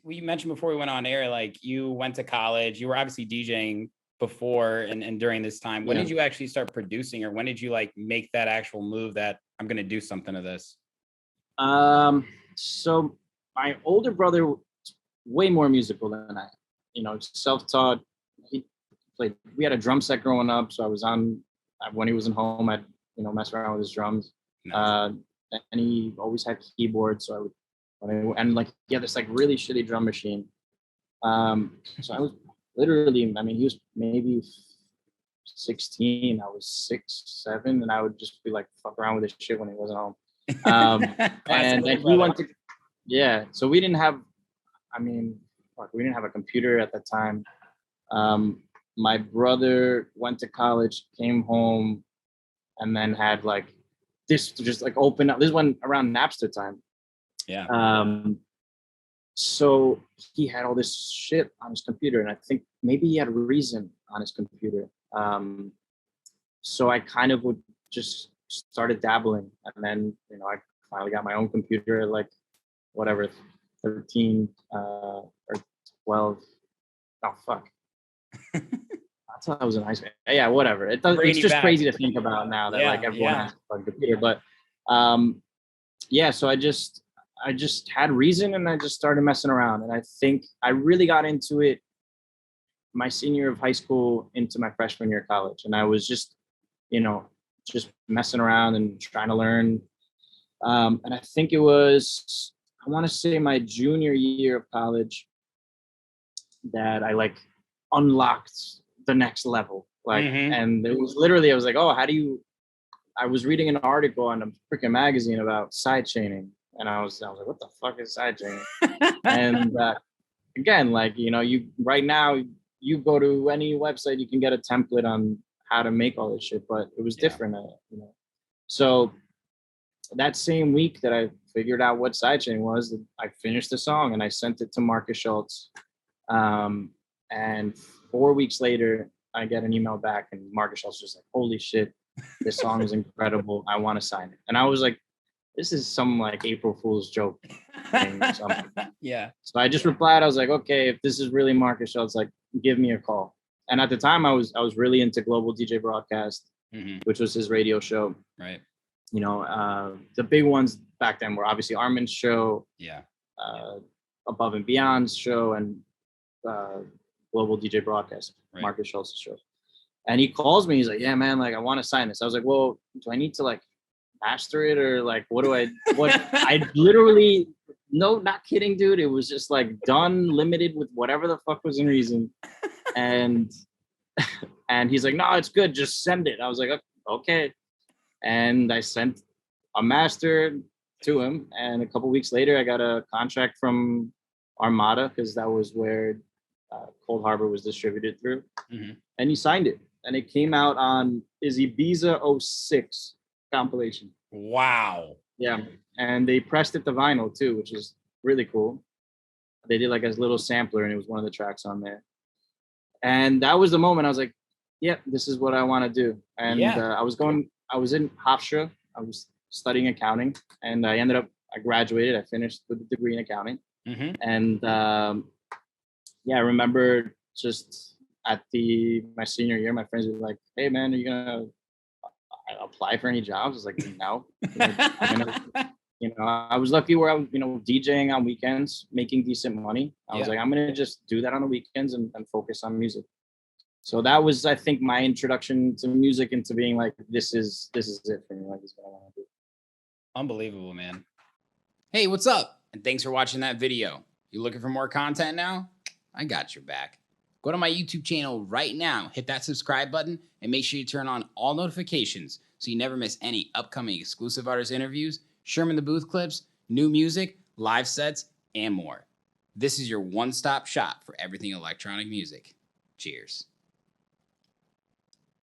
you mentioned before we went on air, like you went to college, you were obviously DJing before and during this time. When Yeah. did you actually start producing, or when did you like make that actual move that I'm going to do something to this? So my older brother was way more musical than I am. You know, self-taught. He played. We had a drum set growing up, so I was on when he wasn't home. I'd mess around with his drums. Nice. And he always had keyboards, so I would. And like he had this like really shitty drum machine. So I was literally. I mean, he was maybe 16. I was 6, 7, and I would just be like fuck around with his shit when he wasn't home. And then he went to, yeah. So we didn't have, we didn't have a computer at that time. My brother went to college, came home, and then had like this just like open up. This one around Napster time. Yeah. So he had all this shit on his computer, and I think maybe he had Reason on his computer. So I kind of would just started dabbling, and then I finally got my own computer at like whatever 13 or 12. Oh fuck. I thought I was in high school. Yeah, whatever. It's just crazy to think about now that like everyone has a computer. But yeah, so I just had Reason, and I just started messing around. And I think I really got into it my senior year of high school into my freshman year of college. And I was just, just messing around and trying to learn. And I think it was, I want to say my junior year of college that I like unlocked the next level. Like, and it was literally, I was like, oh, I was reading an article on a freaking magazine about sidechaining. And I was like, what the fuck is sidechaining? And again, like, you right now, you go to any website, you can get a template on how to make all this shit, but it was different, So that same week that I figured out what sidechain was, I finished the song and I sent it to Marcus Schultz. And 4 weeks later, I get an email back, and Marcus Schultz was like, holy shit, this song is incredible. I want to sign it. And I was like, this is some like April Fool's joke thing or something. Yeah. So I just replied, I was like, okay, if this is really Marcus Schultz, like, give me a call. And at the time I was really into Global DJ Broadcast, which was his radio show. Right. The big ones back then were obviously Armin's show, Above and Beyond's show, and Global DJ Broadcast, Marcus Schultz's show. And he calls me, he's like, yeah, man, like I want to sign this. I was like, well, do I need to like master it, or like what I literally, no, not kidding, dude. It was just like done, limited with whatever the fuck was in Reason. And he's like, no, it's good, just send it. I was like, okay. And I sent a master to him, and a couple weeks later I got a contract from Armada, because that was where Cold Harbor was distributed through. And he signed it, and it came out on his Ibiza 06 compilation. Wow. Yeah. And they pressed it to vinyl too, which is really cool. They did like a little sampler, and it was one of the tracks on there. And that was the moment I was like, yeah, this is what I want to do. And I was in Hofstra. I was studying accounting, and I graduated. I finished with a degree in accounting. And I remember just at my senior year, my friends were like, hey man, are you gonna apply for any jobs? I was like, no. I was lucky where I was, DJing on weekends, making decent money. I was like, I'm gonna just do that on the weekends and focus on music. So that was, I think, my introduction to music, and to being like, this is it for me. Like, this is what I want to do. Unbelievable, man. Hey, what's up? And thanks for watching that video. You looking for more content now? I got your back. Go to my YouTube channel right now, hit that subscribe button, and make sure you turn on all notifications so you never miss any upcoming exclusive artist interviews, Sherm in the Booth clips, new music, live sets, and more. This is your one-stop shop for everything electronic music. Cheers.